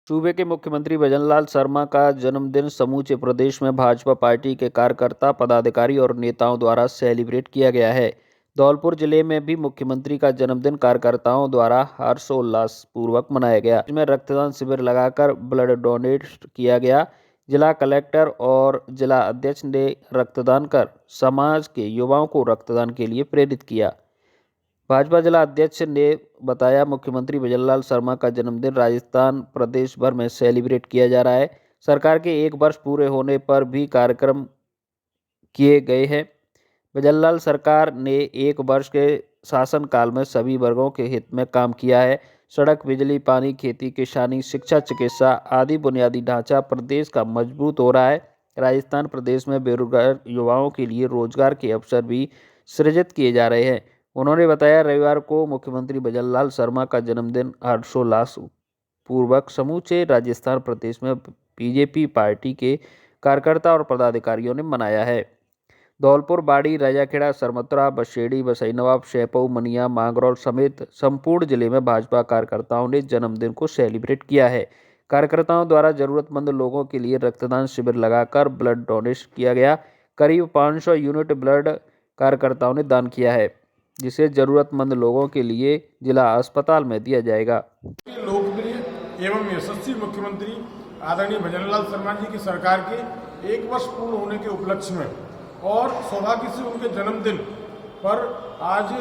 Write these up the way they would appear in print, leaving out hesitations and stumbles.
सूबे के मुख्यमंत्री भजनलाल शर्मा का जन्मदिन समूचे प्रदेश में भाजपा पार्टी के कार्यकर्ता, पदाधिकारी और नेताओं द्वारा सेलिब्रेट किया गया है। धौलपुर जिले में भी मुख्यमंत्री का जन्मदिन कार्यकर्ताओं द्वारा हर्षोल्लास पूर्वक मनाया गया। इसमें रक्तदान शिविर लगाकर ब्लड डोनेट किया गया। जिला कलेक्टर और जिला अध्यक्ष ने रक्तदान कर समाज के युवाओं को रक्तदान के लिए प्रेरित किया। भाजपा जिला अध्यक्ष ने बताया, मुख्यमंत्री भजनलाल शर्मा का जन्मदिन राजस्थान प्रदेश भर में सेलिब्रेट किया जा रहा है। सरकार के 1 वर्ष पूरे होने पर भी कार्यक्रम किए गए हैं। भजनलाल सरकार ने 1 वर्ष के शासनकाल में सभी वर्गों के हित में काम किया है। सड़क, बिजली, पानी, खेती, किसानी, शिक्षा, चिकित्सा आदि बुनियादी ढांचा प्रदेश का मजबूत हो रहा है। राजस्थान प्रदेश में बेरोजगार युवाओं के लिए रोजगार के अवसर भी सृजित किए जा रहे हैं। उन्होंने बताया, रविवार को मुख्यमंत्री भजनलाल शर्मा का जन्मदिन हर्षोल्लास पूर्वक समूचे राजस्थान प्रदेश में बीजेपी पार्टी के कार्यकर्ता और पदाधिकारियों ने मनाया है। धौलपुर, बाड़ी, राजाखेड़ा, सरमथुरा, बसेड़ी, बसईनवाब, शहपऊ, मनिया, मांगरौल समेत संपूर्ण जिले में भाजपा कार्यकर्ताओं ने जन्मदिन को सेलिब्रेट किया है। कार्यकर्ताओं द्वारा जरूरतमंद लोगों के लिए रक्तदान शिविर लगाकर ब्लड डोनेट किया गया। करीब 500 यूनिट ब्लड कार्यकर्ताओं ने दान किया है, जिसे जरूरतमंद लोगों के लिए जिला अस्पताल में दिया जाएगा। लोकप्रिय एवं यशस्वी मुख्यमंत्री आदरणीय भजनलाल शर्मा जी की सरकार के 1 वर्ष पूर्ण होने के उपलक्ष्य में और सौभाग्य से उनके जन्मदिन पर आज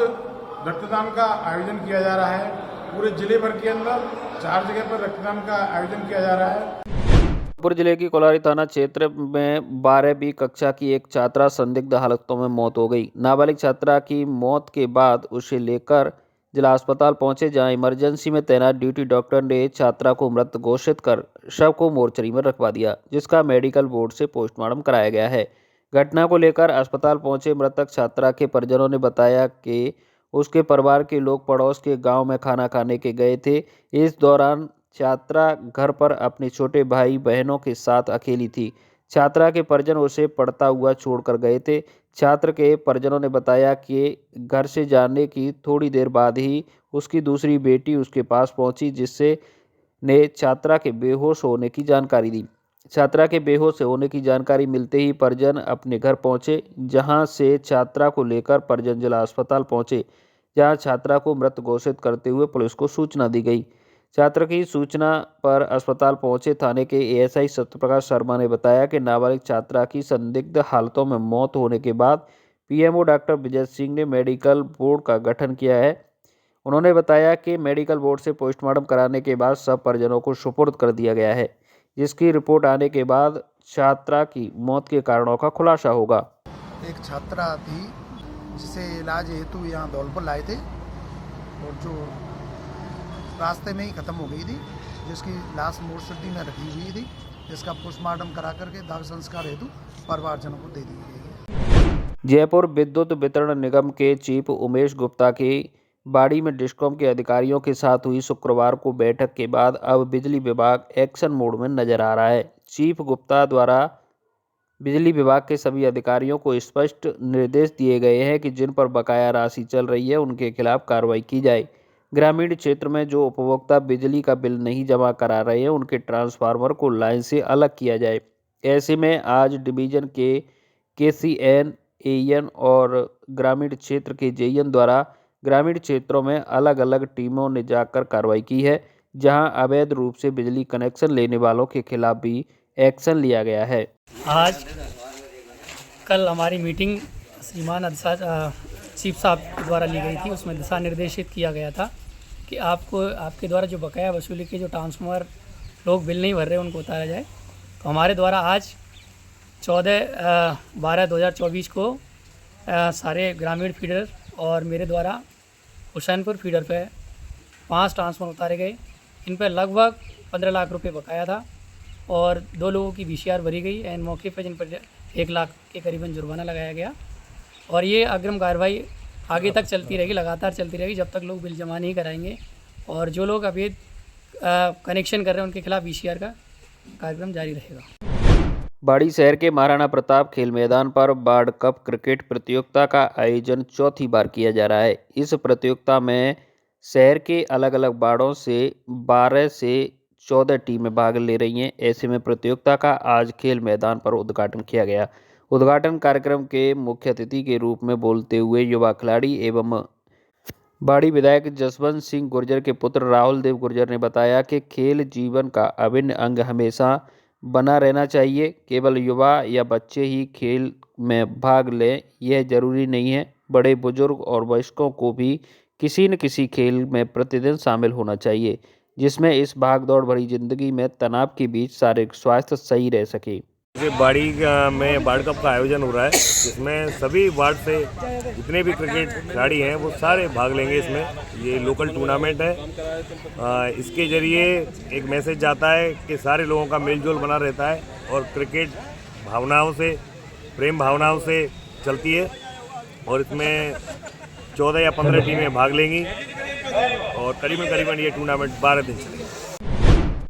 रक्तदान का आयोजन किया जा रहा है। पूरे जिले भर के अंदर 4 जगह पर रक्तदान का आयोजन किया जा रहा है। धौलपुर जिले की कोलारी थाना क्षेत्र में 12वीं कक्षा की एक छात्रा संदिग्ध हालतों में मौत हो गई। नाबालिग छात्रा की मौत के बाद उसे लेकर जिला अस्पताल पहुंचे, जहां इमरजेंसी में तैनात ड्यूटी डॉक्टर ने छात्रा को मृत घोषित कर शव को मोर्चरी में रखवा दिया, जिसका मेडिकल बोर्ड से पोस्टमार्टम कराया गया है। घटना को लेकर अस्पताल पहुंचे मृतक छात्रा के परिजनों ने बताया कि उसके परिवार के लोग पड़ोस के गांव में खाना खाने के गए थे। इस दौरान छात्रा घर पर अपने छोटे भाई बहनों के साथ अकेली थी। छात्रा के परिजन उसे पढ़ता हुआ छोड़कर गए थे। छात्र के परिजनों ने बताया कि घर से जाने की थोड़ी देर बाद ही उसकी दूसरी बेटी उसके पास पहुंची, जिससे ने छात्रा के बेहोश होने की जानकारी दी। छात्रा के बेहोश होने की जानकारी मिलते ही परिजन अपने घर पहुंचे, जहां से छात्रा को लेकर परिजन जिला अस्पताल पहुंचे, जहां छात्रा को मृत घोषित करते हुए पुलिस को सूचना दी गई। छात्र की सूचना पर अस्पताल पहुंचे थाने के एएसआई सत्यप्रकाश शर्मा ने बताया कि नाबालिग छात्रा की संदिग्ध हालतों में मौत होने के बाद पीएमओ डॉक्टर विजय सिंह ने मेडिकल बोर्ड का गठन किया है। उन्होंने बताया कि मेडिकल बोर्ड से पोस्टमार्टम कराने के बाद सब परिजनों को सुपुर्द कर दिया गया है, जिसकी रिपोर्ट आने के बाद छात्रा की मौत के कारणों का खुलासा होगा। एक छात्रा थी जिसे इलाज हेतु यहाँ धौलपुर लाए थे और जो रास्ते में ही ख़त्म हो गई थी, जिसकी लाश मोर्चरी में रखी हुई थी, जिसका पोस्टमार्टम करा करके दाह संस्कार हेतु परिवारजनों को दे दी गई है। जयपुर विद्युत वितरण निगम के चीफ उमेश गुप्ता की बाड़ी में डिस्कॉम के अधिकारियों के साथ हुई शुक्रवार को बैठक के बाद अब बिजली विभाग एक्शन मोड में नजर आ रहा है। चीफ गुप्ता द्वारा बिजली विभाग के सभी अधिकारियों को स्पष्ट निर्देश दिए गए हैं कि जिन पर बकाया राशि चल रही है उनके खिलाफ कार्रवाई की जाए। ग्रामीण क्षेत्र में जो उपभोक्ता बिजली का बिल नहीं जमा करा रहे हैं, उनके ट्रांसफार्मर को लाइन से अलग किया जाए। ऐसे में आज डिवीजन के केसीएन, एएन और ग्रामीण क्षेत्र के जेईएन द्वारा ग्रामीण क्षेत्रों में अलग अलग टीमों ने जाकर कार्रवाई की है, जहां अवैध रूप से बिजली कनेक्शन लेने वालों के खिलाफ भी एक्शन लिया गया है। आज कल हमारी मीटिंग श्रीमान चीफ साहब द्वारा ली गई थी। उसमें दिशा निर्देशित किया गया था कि आपको आपके द्वारा जो बकाया वसूली के जो ट्रांसफार्मर लोग बिल नहीं भर रहे उनको उतारा जाए। तो हमारे द्वारा आज 14/12/2024 को सारे ग्रामीण फीडर और मेरे द्वारा हुसैनपुर फीडर पे 5 ट्रांसफार्मर उतारे गए। इन पर लगभग 15 लाख रुपए बकाया था और 2 लोगों की VCR भरी गई एंड मौके पर जिन पर 1 लाख के करीबन जुर्माना लगाया गया। और ये अग्रिम कार्रवाई आगे तक चलती रहेगी, लगातार चलती रहेगी जब तक लोग बिल जमा नहीं कराएंगे। और जो लोग अभी कनेक्शन कर रहे हैं उनके खिलाफ VCR का कार्यक्रम जारी रहेगा। बाड़ी शहर के महाराणा प्रताप खेल मैदान पर बाढ़ कप क्रिकेट प्रतियोगिता का आयोजन चौथी बार किया जा रहा है। इस प्रतियोगिता में शहर के अलग अलग वार्डों से 12 से 14 टीमें भाग ले रही हैं। ऐसे में प्रतियोगिता का आज खेल मैदान पर उद्घाटन किया गया। उद्घाटन कार्यक्रम के मुख्य अतिथि के रूप में बोलते हुए युवा खिलाड़ी एवं बाड़ी विधायक जसवंत सिंह गुर्जर के पुत्र राहुल देव गुर्जर ने बताया कि खेल जीवन का अभिन्न अंग हमेशा बना रहना चाहिए। केवल युवा या बच्चे ही खेल में भाग लें यह जरूरी नहीं है। बड़े बुजुर्ग और वयस्कों को भी किसी न किसी खेल में प्रतिदिन शामिल होना चाहिए, जिसमें इस भागदौड़ भरी जिंदगी में तनाव के बीच शारीरिक स्वास्थ्य सही रह सके। जैसे बाड़ी में वर्ल्ड कप का आयोजन हो रहा है, जिसमें सभी वार्ड से जितने भी क्रिकेट खिलाड़ी हैं वो सारे भाग लेंगे। इसमें ये लोकल टूर्नामेंट है। इसके ज़रिए एक मैसेज जाता है कि सारे लोगों का मेलजोल बना रहता है और क्रिकेट भावनाओं से, प्रेम भावनाओं से चलती है। और इसमें 14 या 15 टीमें भाग लेंगी और करीबन ये टूर्नामेंट 12 दिन चलेगा।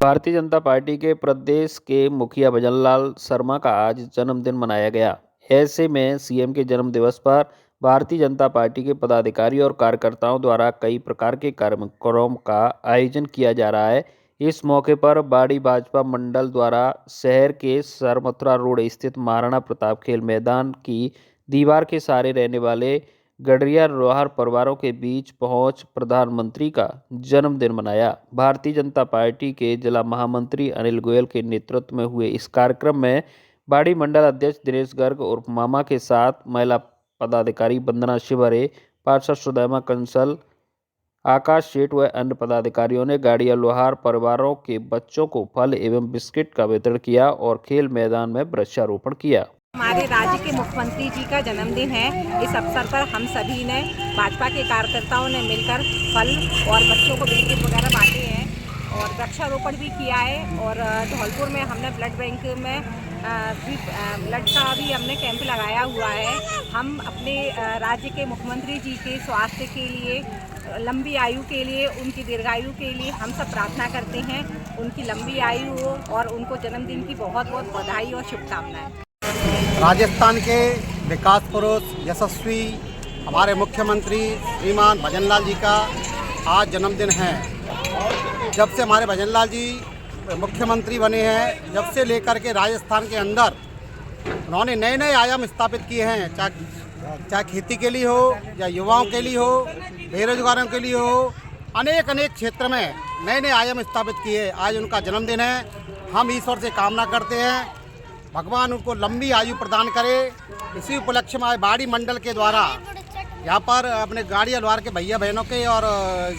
भारतीय जनता पार्टी के प्रदेश के मुखिया भजनलाल शर्मा का आज जन्मदिन मनाया गया। ऐसे में सीएम के जन्म दिवस पर भारतीय जनता पार्टी के पदाधिकारी और कार्यकर्ताओं द्वारा कई प्रकार के कार्यक्रमों का आयोजन किया जा रहा है। इस मौके पर बाड़ी भाजपा मंडल द्वारा शहर के सरमथुरा रोड स्थित महाराणा प्रताप खेल मैदान की दीवार के सहारे रहने वाले गडरिया लोहार परिवारों के बीच पहुंच प्रधानमंत्री का जन्मदिन मनाया। भारतीय जनता पार्टी के जिला महामंत्री अनिल गोयल के नेतृत्व में हुए इस कार्यक्रम में बाड़ी मंडल अध्यक्ष दिनेश गर्ग उर्फ मामा के साथ महिला पदाधिकारी वंदना शिवरे, पार्षद सुदामा कंसल, आकाश सेठ व अन्य पदाधिकारियों ने गाड़िया लोहार परिवारों के बच्चों को फल एवं बिस्किट का वितरण किया और खेल मैदान में वृक्षारोपण किया। हमारे राज्य के मुख्यमंत्री जी का जन्मदिन है। इस अवसर पर हम सभी ने भाजपा के कार्यकर्ताओं ने मिलकर फल और बच्चों को बिस्किट वगैरह बांटे हैं और वृक्षारोपण भी किया है। और धौलपुर में हमने ब्लड बैंक में भी ब्लड का भी हमने कैंप लगाया हुआ है। हम अपने राज्य के मुख्यमंत्री जी के स्वास्थ्य के लिए, लंबी आयु के लिए, उनकी दीर्घायु के लिए हम सब प्रार्थना करते हैं। उनकी लंबी आयु हो और उनको जन्मदिन की बहुत बहुत बधाई और शुभकामनाएं। राजस्थान के विकास पुरुष यशस्वी हमारे मुख्यमंत्री श्रीमान भजनलाल जी का आज जन्मदिन है। जब से हमारे भजनलाल जी मुख्यमंत्री बने हैं, जब से लेकर के राजस्थान के अंदर उन्होंने नए नए आयाम स्थापित किए हैं, चाहे खेती के लिए हो या युवाओं के लिए हो, बेरोजगारों के लिए हो, अनेक क्षेत्र में नए नए आयाम स्थापित किए। आज उनका जन्मदिन है। हम ईश्वर से कामना करते हैं भगवान उनको लंबी आयु प्रदान करे। इसी उपलक्ष्य में बाड़ी मंडल के द्वारा यहाँ पर अपने गाड़िया लोहार के भैया बहनों के और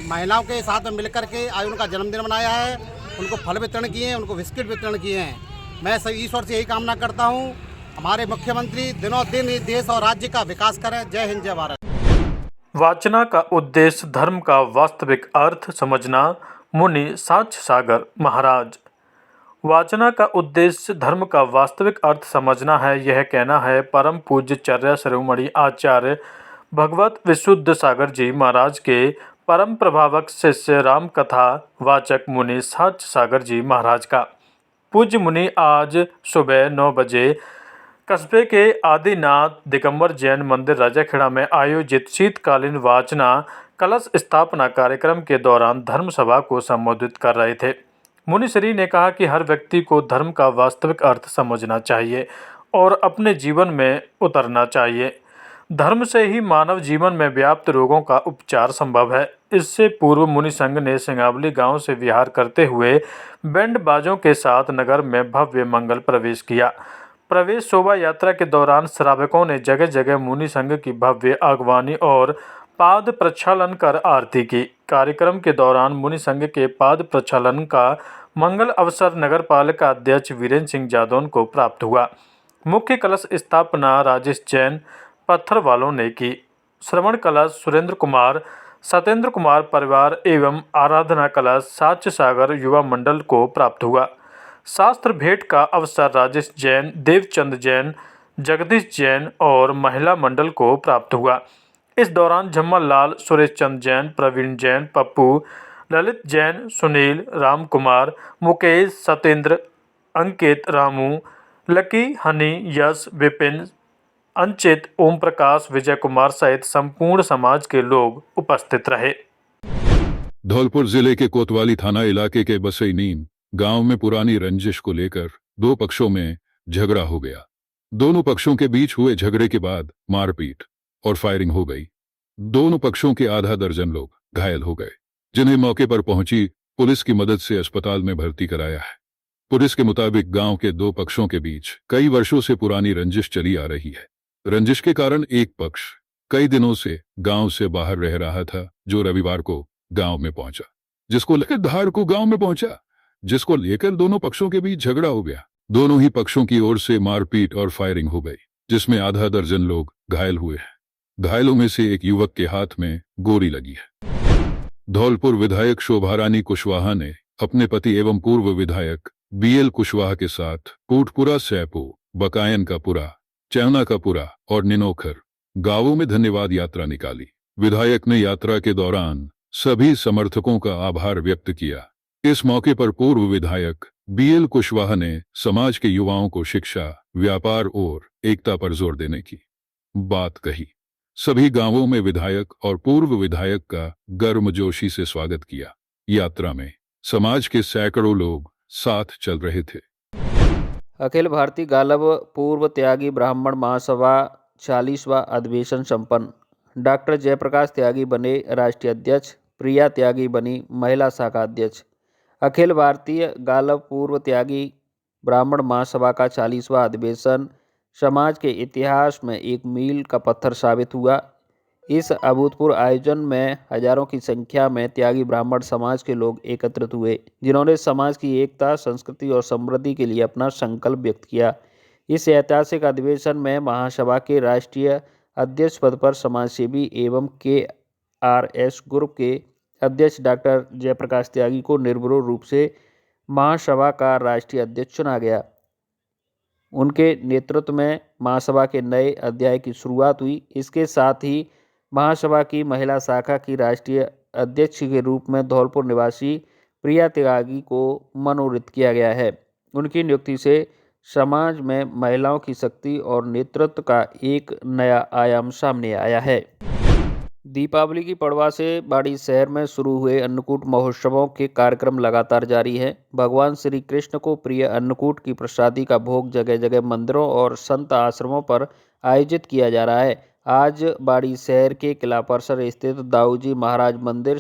महिलाओं के साथ में मिलकर के आज उनका जन्मदिन मनाया है। उनको फल वितरण किए हैं, उनको बिस्किट वितरण किए हैं। मैं सब ईश्वर से यही कामना करता हूँ हमारे मुख्यमंत्री दिनों दिन इस देश और राज्य का विकास करें। जय हिंद, जय भारत। वाचना का उद्देश्य धर्म का वास्तविक अर्थ समझना। मुनि साक्ष्य सागर महाराज। वाचना का उद्देश्य धर्म का वास्तविक अर्थ समझना है, यह कहना है परम पूज्य चर्या शिरोमणि आचार्य भगवत विशुद्ध सागर जी महाराज के परम प्रभावक शिष्य राम कथा वाचक मुनि साक्ष्य सागर जी महाराज का। पूज्य मुनि आज सुबह 9 बजे कस्बे के आदिनाथ दिगंबर जैन मंदिर राजाखेड़ा में आयोजित शीतकालीन वाचना कलश स्थापना कार्यक्रम के दौरान धर्म सभा को संबोधित कर रहे थे। मुनि श्री ने कहा कि हर व्यक्ति को धर्म का वास्तविक अर्थ समझना चाहिए और अपने जीवन में उतरना चाहिए। धर्म से ही मानव जीवन में व्याप्त रोगों का उपचार संभव है। इससे पूर्व मुनि संघ ने सिंगावली गांव से विहार करते हुए बैंड बाजों के साथ नगर में भव्य मंगल प्रवेश किया। प्रवेश शोभा यात्रा के दौरान श्रावकों ने जगह जगह मुनि संघ की भव्य आगवानी और पाद प्रक्षालन कर आरती की। कार्यक्रम के दौरान मुनि संघ के पाद प्रक्षालन का मंगल अवसर नगर पालिका अध्यक्ष वीरेंद्र सिंह जादौन को प्राप्त हुआ। मुख्य कलश स्थापना राजेश जैन पत्थर वालों ने की। श्रवण कलश सुरेंद्र कुमार, सत्येंद्र कुमार परिवार एवं आराधना कलश साक्ष्य सागर युवा मंडल को प्राप्त हुआ। शास्त्र भेंट का अवसर राजेश जैन, देवचंद जैन, जगदीश जैन और महिला मंडल को प्राप्त हुआ। इस दौरान झम्मल लाल, सुरेश चंद जैन, प्रवीण जैन, पप्पू, ललित जैन, सुनील, राम कुमार, मुकेश, सत्येंद्र, अंकित, रामू, लकी, हनी, यश, विपिन, अंचित, ओम प्रकाश, विजय कुमार सहित संपूर्ण समाज के लोग उपस्थित रहे। धौलपुर जिले के कोतवाली थाना इलाके के बसई नीम गांव में पुरानी रंजिश को लेकर दो पक्षों में झगड़ा हो गया। दोनों पक्षों के बीच हुए झगड़े के बाद मारपीट और फायरिंग हो गई। दोनों पक्षों के आधा दर्जन लोग घायल हो गए, जिन्हें मौके पर पहुंची पुलिस की मदद से अस्पताल में भर्ती कराया है। पुलिस के मुताबिक गांव के दो पक्षों के बीच कई वर्षों से पुरानी रंजिश चली आ रही है। रंजिश के कारण एक पक्ष कई दिनों से गांव से बाहर रह रहा था, जो रविवार को गांव में पहुंचा, जिसको लेकर धार को गांव में पहुंचा, जिसको लेकर दोनों पक्षों के बीच झगड़ा हो गया। दोनों ही पक्षों की ओर से मारपीट और फायरिंग हो गई, जिसमें आधा दर्जन लोग घायल हुए हैं। घायलों में से एक युवक के हाथ में गोली लगी है। धौलपुर विधायक शोभा रानी कुशवाहा ने अपने पति एवं पूर्व विधायक BL कुशवाहा के साथ कोटपुरा, सैपो, बकायन का पुरा, चैवना का पुरा और निनोखर गांवों में धन्यवाद यात्रा निकाली। विधायक ने यात्रा के दौरान सभी समर्थकों का आभार व्यक्त किया। इस मौके पर पूर्व विधायक BL कुशवाहा ने समाज के युवाओं को शिक्षा, व्यापार और एकता पर जोर देने की बात कही। सभी गांवों में विधायक और पूर्व विधायक का गर्मजोशी से स्वागत किया। यात्रा में समाज के सैकड़ों लोग साथ चल रहे थे। अखिल भारतीय गालब पूर्व त्यागी ब्राह्मण महासभा 40वां अधिवेशन संपन्न। डॉक्टर जयप्रकाश त्यागी बने राष्ट्रीय अध्यक्ष, प्रिया त्यागी बनी महिला शाखा अध्यक्ष। अखिल भारतीय गालब पूर्व त्यागी ब्राह्मण महासभा का 40वां अधिवेशन समाज के इतिहास में एक मील का पत्थर साबित हुआ। इस अभूतपूर्व आयोजन में हजारों की संख्या में त्यागी ब्राह्मण समाज के लोग एकत्रित हुए, जिन्होंने समाज की एकता, संस्कृति और समृद्धि के लिए अपना संकल्प व्यक्त किया। इस ऐतिहासिक अधिवेशन में महासभा के राष्ट्रीय अध्यक्ष पद पर समाजसेवी एवं KRS ग्रुप के अध्यक्ष डॉक्टर जयप्रकाश त्यागी को निर्विरोध रूप से महासभा का राष्ट्रीय अध्यक्ष चुना गया। उनके नेतृत्व में महासभा के नए अध्याय की शुरुआत हुई। इसके साथ ही महासभा की महिला शाखा की राष्ट्रीय अध्यक्ष के रूप में धौलपुर निवासी प्रिया त्यागी को मनोनीत किया गया है। उनकी नियुक्ति से समाज में महिलाओं की शक्ति और नेतृत्व का एक नया आयाम सामने आया है। दीपावली की पड़वा से बाड़ी शहर में शुरू हुए अन्नकूट महोत्सवों के कार्यक्रम लगातार जारी हैं। भगवान श्री कृष्ण को प्रिय अन्नकूट की प्रसादी का भोग जगह जगह मंदिरों और संत आश्रमों पर आयोजित किया जा रहा है। आज बाड़ी शहर के किला परिसर स्थित दाऊजी महाराज मंदिर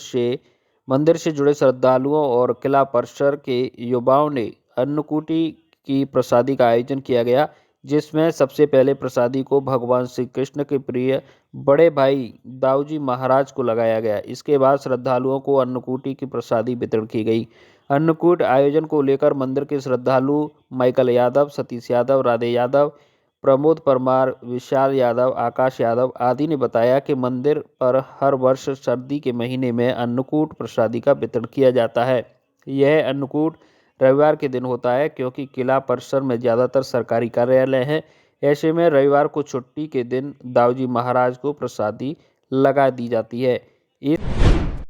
से जुड़े श्रद्धालुओं और किला परिसर के युवाओं ने अन्नकूटी की प्रसादी का आयोजन किया गया, जिसमें सबसे पहले प्रसादी को भगवान श्री कृष्ण के प्रिय बड़े भाई दाऊजी महाराज को लगाया गया। इसके बाद श्रद्धालुओं को अन्नकूटी की प्रसादी वितरण की गई। अन्नकूट आयोजन को लेकर मंदिर के श्रद्धालु माइकल यादव, सतीश यादव, राधे यादव, प्रमोद परमार, विशाल यादव, आकाश यादव आदि ने बताया कि मंदिर पर हर वर्ष सर्दी के महीने में अन्नकूट प्रसादी का वितरण किया जाता है। यह अन्नकूट रविवार के दिन होता है, क्योंकि किला परिसर में ज़्यादातर सरकारी कार्यालय हैं। ऐसे में रविवार को छुट्टी के दिन दाऊजी महाराज को प्रसादी लगा दी जाती है। इस